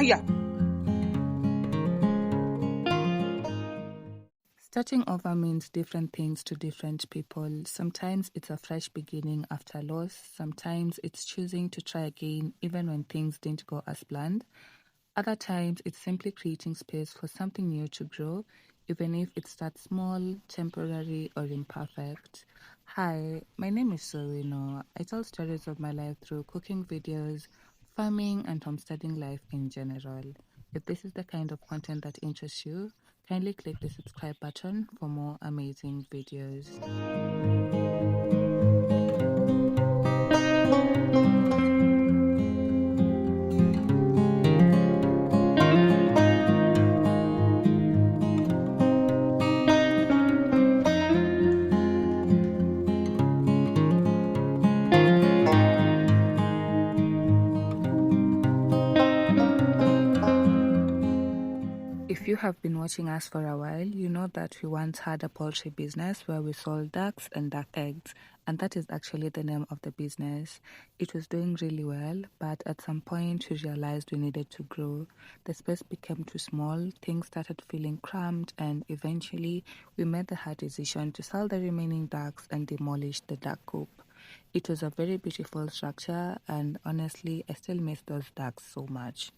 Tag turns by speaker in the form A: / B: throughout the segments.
A: Hiya.
B: Starting over means different things to different people. Sometimes it's a fresh beginning after loss. Sometimes it's choosing to try again even when things didn't go as planned. Other times it's simply creating space for something new to grow, even if it starts small, temporary, or imperfect. Hi, my name is Sorino. I tell stories of my life through cooking videos, farming, and homesteading life in general. If this is the kind of content that interests you, kindly click the subscribe button for more amazing videos. If you have been watching us for a while, you know that we once had a poultry business where we sold ducks and duck eggs, and that is actually the name of the business. It was doing really well, but at some point we realized we needed to grow. The space became too small, things started feeling cramped, and eventually we made the hard decision to sell the remaining ducks and demolish the duck coop. It was a very beautiful structure, and honestly, I still miss those ducks so much.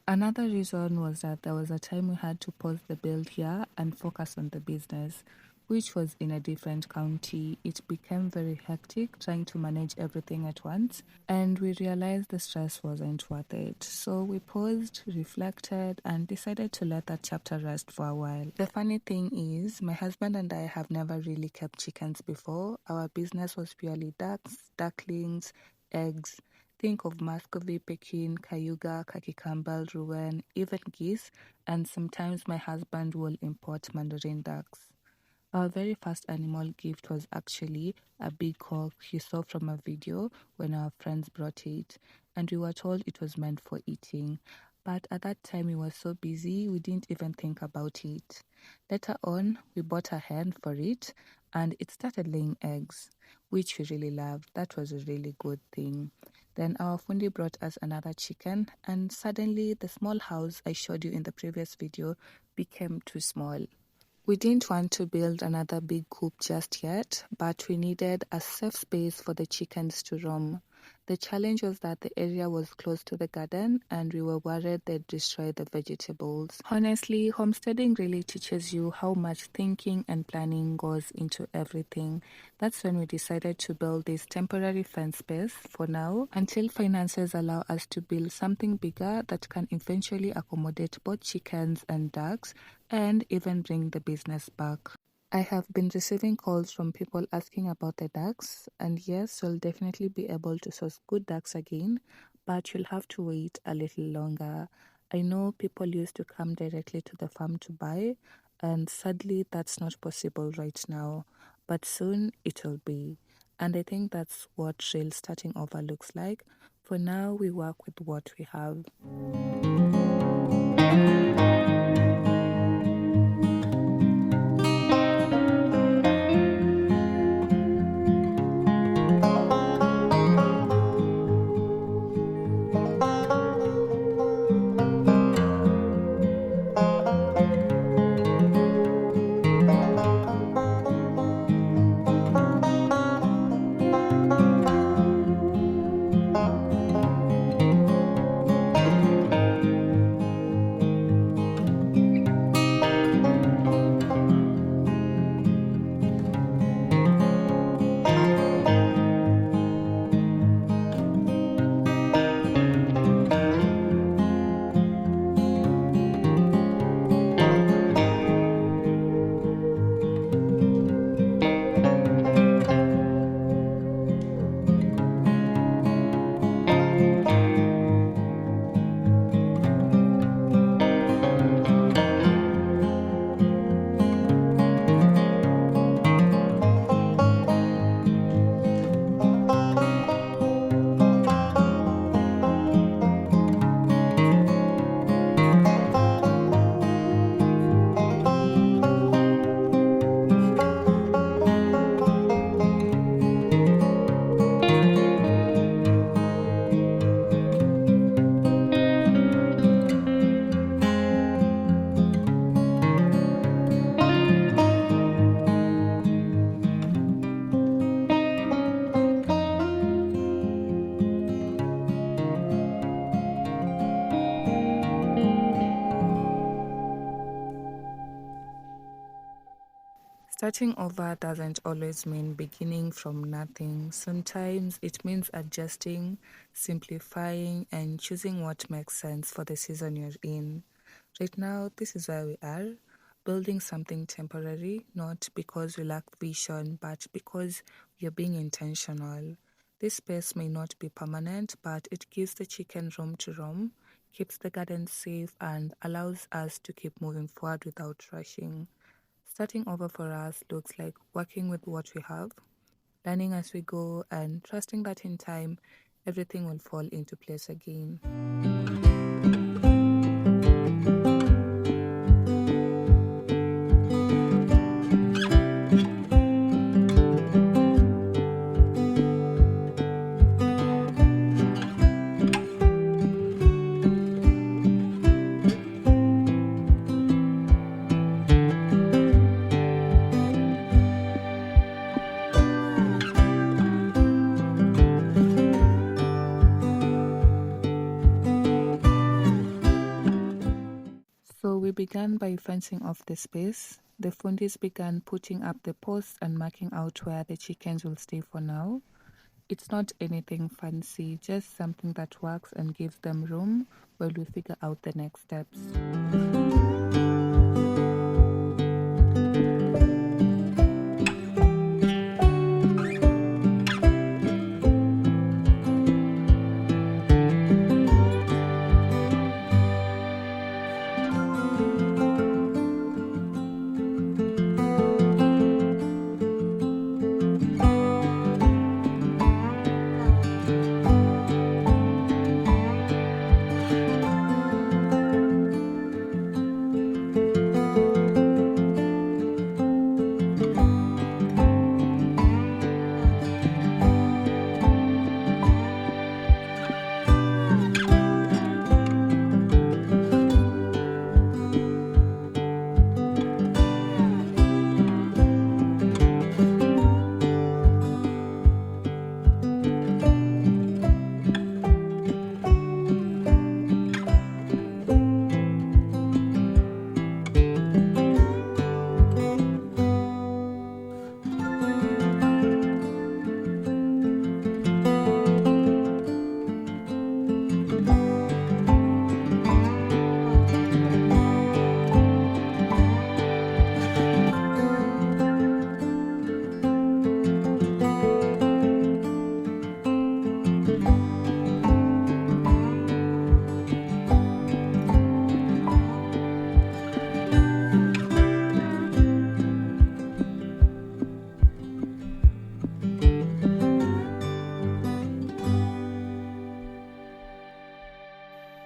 B: Another reason was that there was a time we had to pause the build here and focus on the business, which was in a different county. It became very hectic trying to manage everything at once, and we realized the stress wasn't worth it. So we paused, reflected, and decided to let that chapter rest for a while. The funny thing is, my husband and I have never really kept chickens before. Our business was purely ducks, ducklings, eggs. Think of Muscovy, Pekin, Cayuga, Khaki Campbell, Rouen, even geese, and sometimes my husband will import mandarin ducks. Our very first animal gift was actually a big cock he saw from a video when our friends brought it, and we were told it was meant for eating. But at that time, we were so busy, we didn't even think about it. Later on, we bought a hen for it, and it started laying eggs, which we really loved. That was a really good thing. Then our fundi brought us another chicken, and suddenly the small house I showed you in the previous video became too small. We didn't want to build another big coop just yet, but we needed a safe space for the chickens to roam. The challenge was that the area was close to the garden and we were worried they'd destroy the vegetables. Honestly, homesteading really teaches you how much thinking and planning goes into everything. That's when we decided to build this temporary fence space for now until finances allow us to build something bigger that can eventually accommodate both chickens and ducks and even bring the business back. I have been receiving calls from people asking about the ducks, and yes, you'll definitely be able to source good ducks again, but you'll have to wait a little longer. I know people used to come directly to the farm to buy, and sadly, that's not possible right now, but soon it will be. And I think that's what real starting over looks like. For now, we work with what we have. Starting over doesn't always mean beginning from nothing. Sometimes it means adjusting, simplifying, and choosing what makes sense for the season you're in. Right now, this is where we are, building something temporary, not because we lack vision, but because we are being intentional. This space may not be permanent, but it gives the chicken room to roam, keeps the garden safe, and allows us to keep moving forward without rushing. Starting over for us looks like working with what we have, learning as we go, and trusting that in time, everything will fall into place again. So we began by fencing off the space. The fundis began putting up the posts and marking out where the chickens will stay for now. It's not anything fancy, just something that works and gives them room while we figure out the next steps.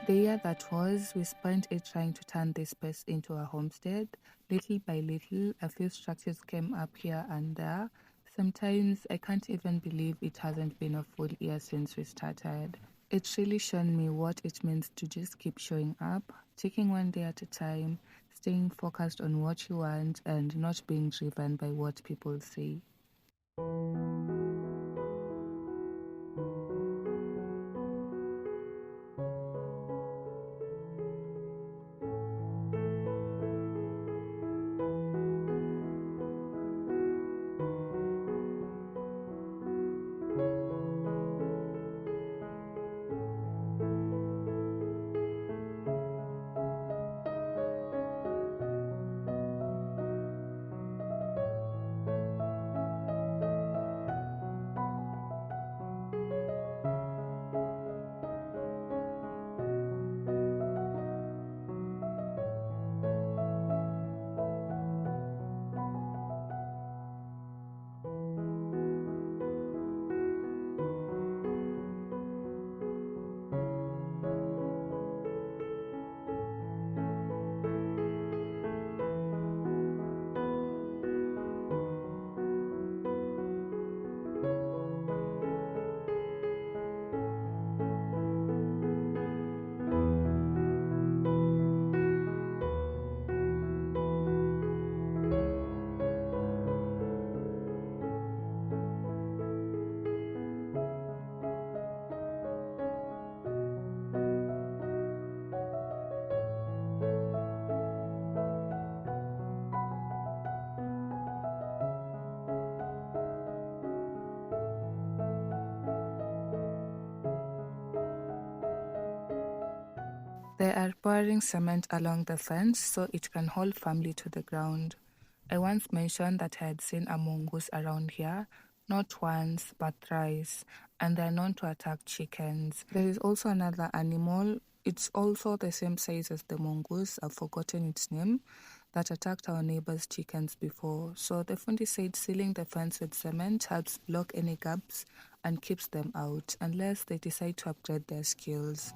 B: The year that was, we spent it trying to turn this space into a homestead. Little by little, a few structures came up here and there. Sometimes I can't even believe it hasn't been a full year since we started. It's really shown me what it means to just keep showing up, taking one day at a time, staying focused on what you want, and not being driven by what people say. They are pouring cement along the fence so it can hold firmly to the ground. I once mentioned that I had seen a mongoose around here, not once but thrice, and they are known to attack chickens. There is also another animal, it's also the same size as the mongoose, I've forgotten its name, that attacked our neighbor's chickens before. So the fundi said sealing the fence with cement helps block any gaps and keeps them out, unless they decide to upgrade their skills.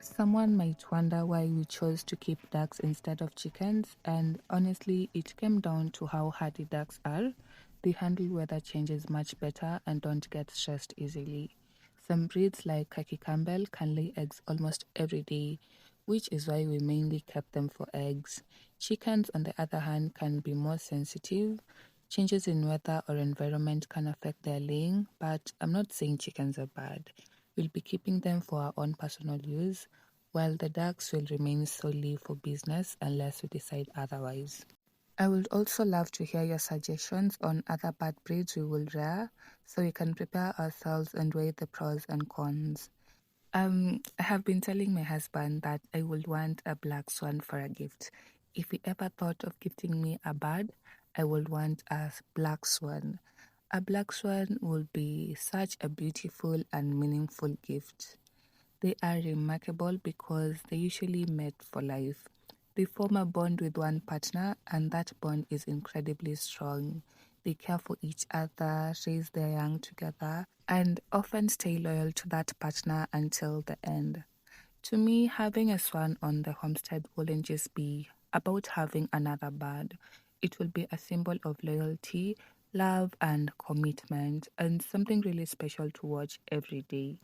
B: Someone might wonder why we chose to keep ducks instead of chickens, and honestly, it came down to how hardy ducks are. They handle weather changes much better and don't get stressed easily. Some breeds like Khaki Campbell can lay eggs almost every day, which is why we mainly kept them for eggs. Chickens, on the other hand, can be more sensitive. Changes in weather or environment can affect their laying, but I'm not saying chickens are bad. We'll be keeping them for our own personal use, while the ducks will remain solely for business unless we decide otherwise. I would also love to hear your suggestions on other bird breeds we will rear so we can prepare ourselves and weigh the pros and cons. I have been telling my husband that I would want a black swan for a gift. If he ever thought of gifting me a bird, I would want a black swan. A black swan would be such a beautiful and meaningful gift. They are remarkable because they usually mate for life. They form a bond with one partner, and that bond is incredibly strong. They care for each other, raise their young together, and often stay loyal to that partner until the end. To me, having a swan on the homestead wouldn't just be about having another bird. It will be a symbol of loyalty, love, and commitment, and something really special to watch every day.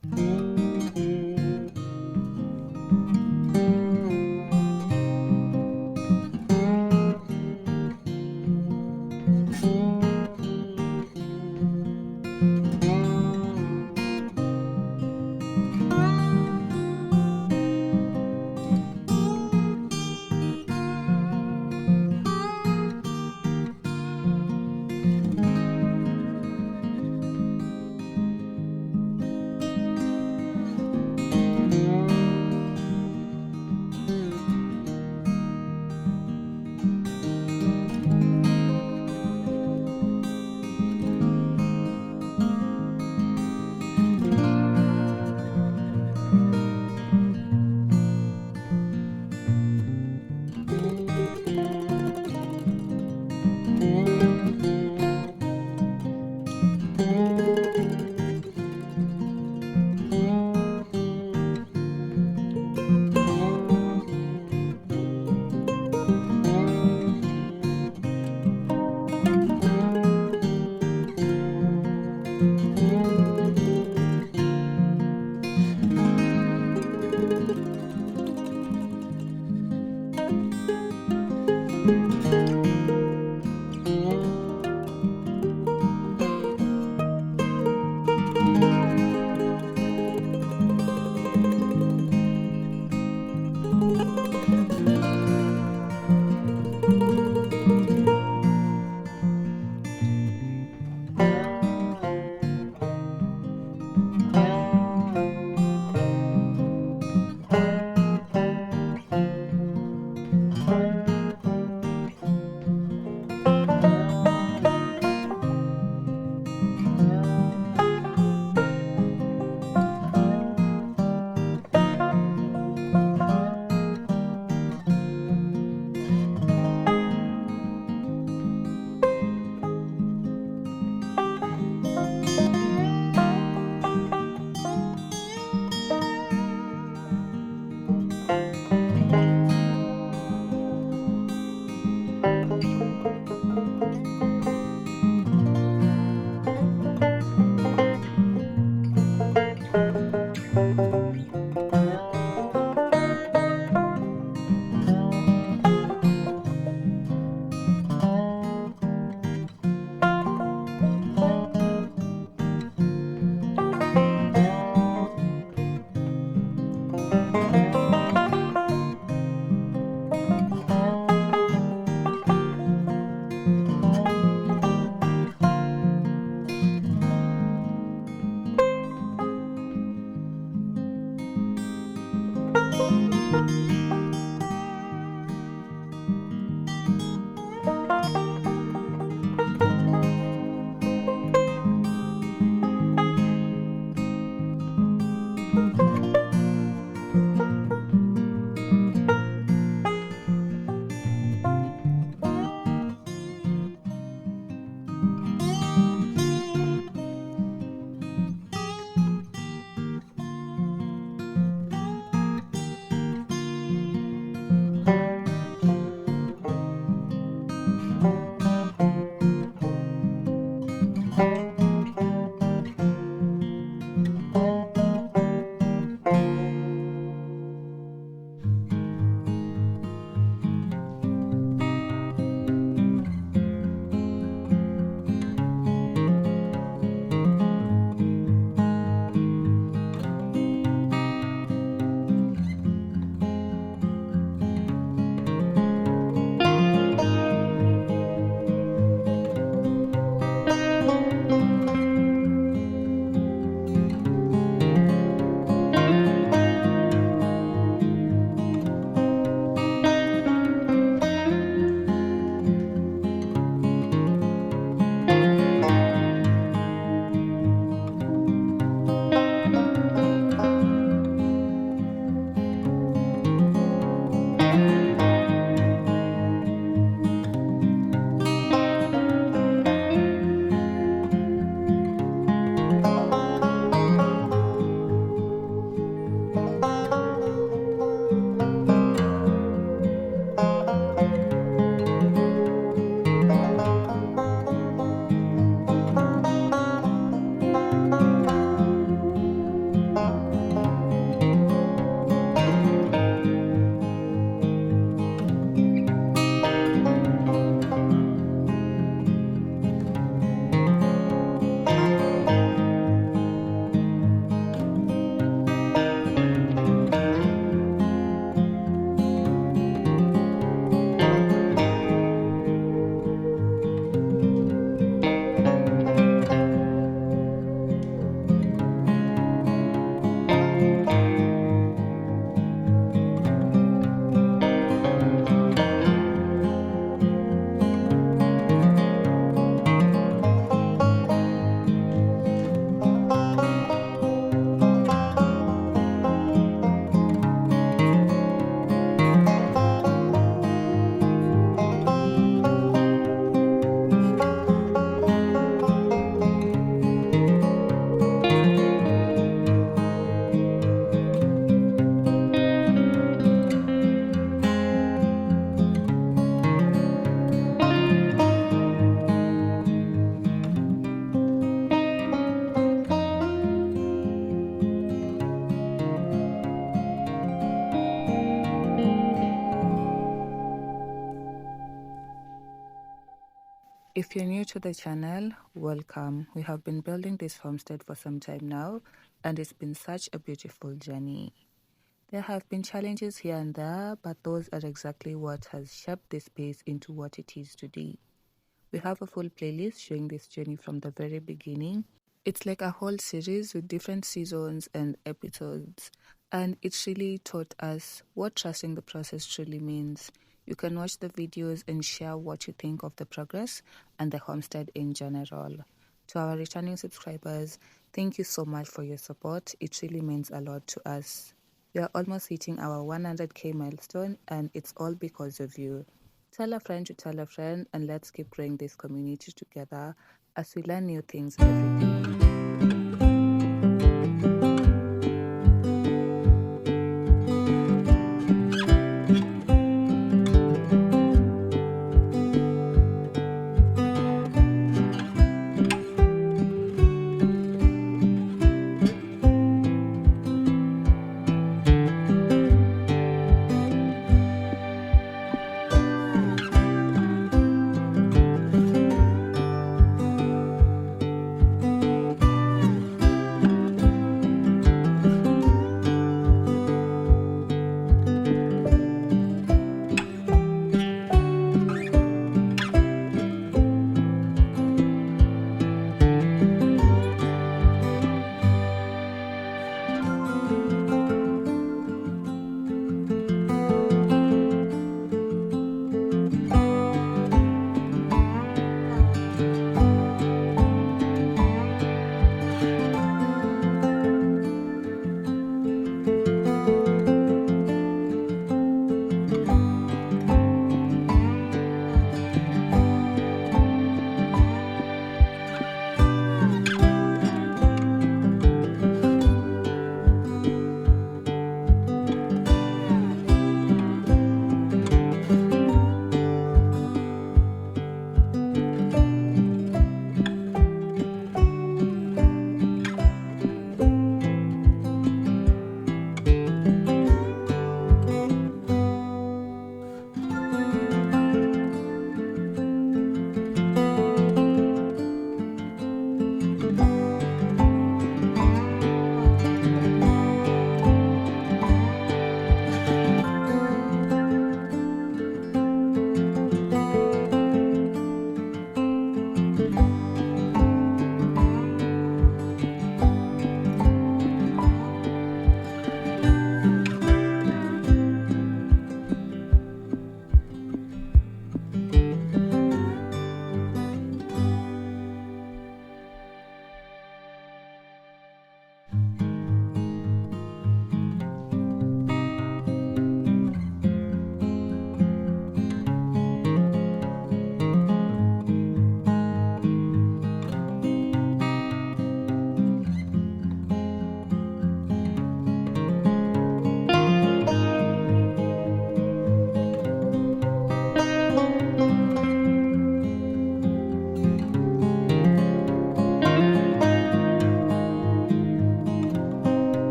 B: If you're new to the channel, welcome. We have been building this homestead for some time now, and it's been such a beautiful journey. There have been challenges here and there, but those are exactly what has shaped this space into what it is today. We have a full playlist showing this journey from the very beginning. It's like a whole series with different seasons and episodes, and it really taught us what trusting the process truly means. You can watch the videos and share what you think of the progress and the homestead in general. To our returning subscribers, thank you so much for your support. It really means a lot to us. We are almost hitting our 100k milestone, and it's all because of you. Tell a friend to tell a friend, and let's keep growing this community together as we learn new things every day.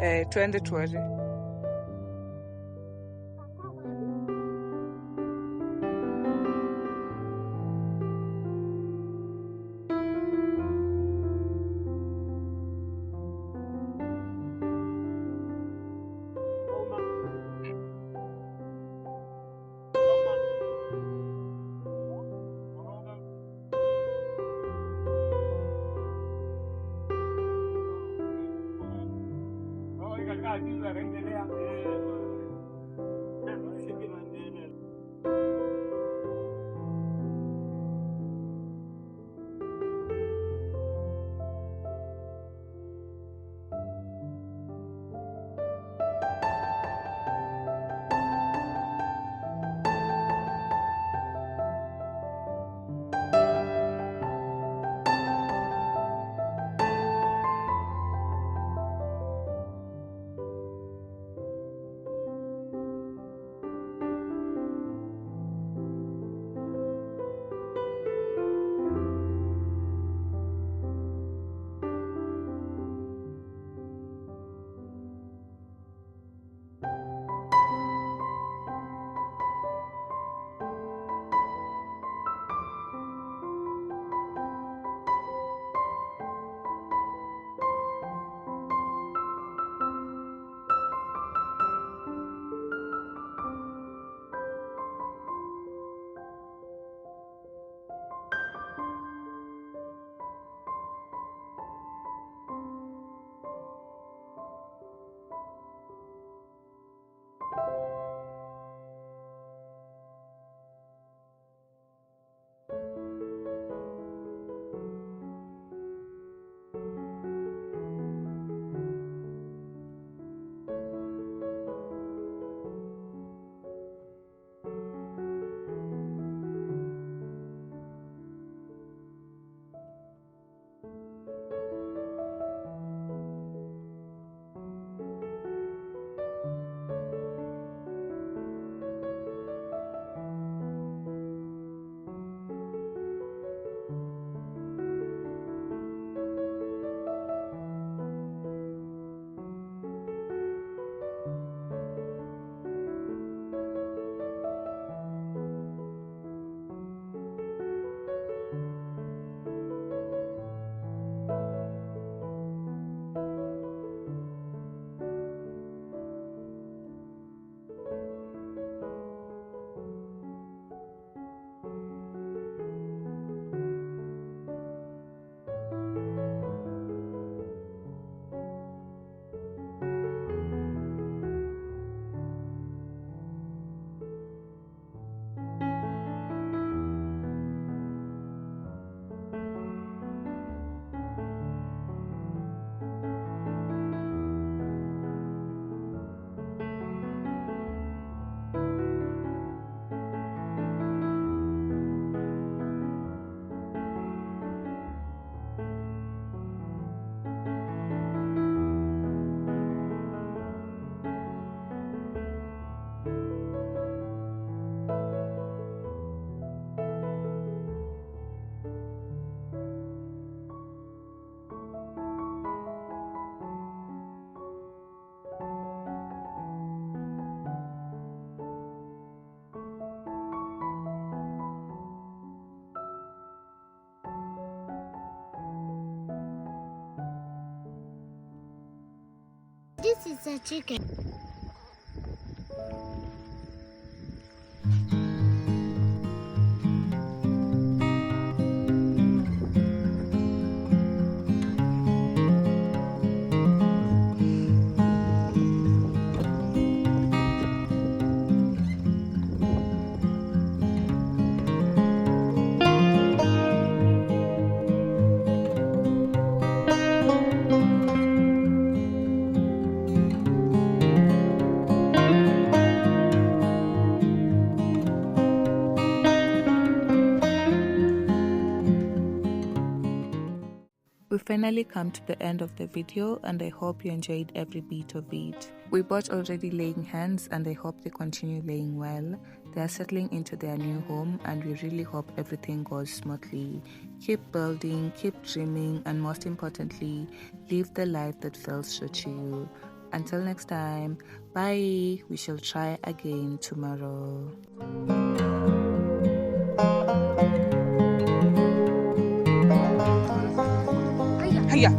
B: twende tuone.
A: This is a chicken.
B: We finally come to the end of the video and I hope you enjoyed every bit of it. We both already laying hands and I hope they continue laying well. They are settling into their new home and we really hope everything goes smoothly. Keep building, keep dreaming, and most importantly, live the life that feels true to you. Until next time, bye. We shall try again tomorrow.
A: Hiya.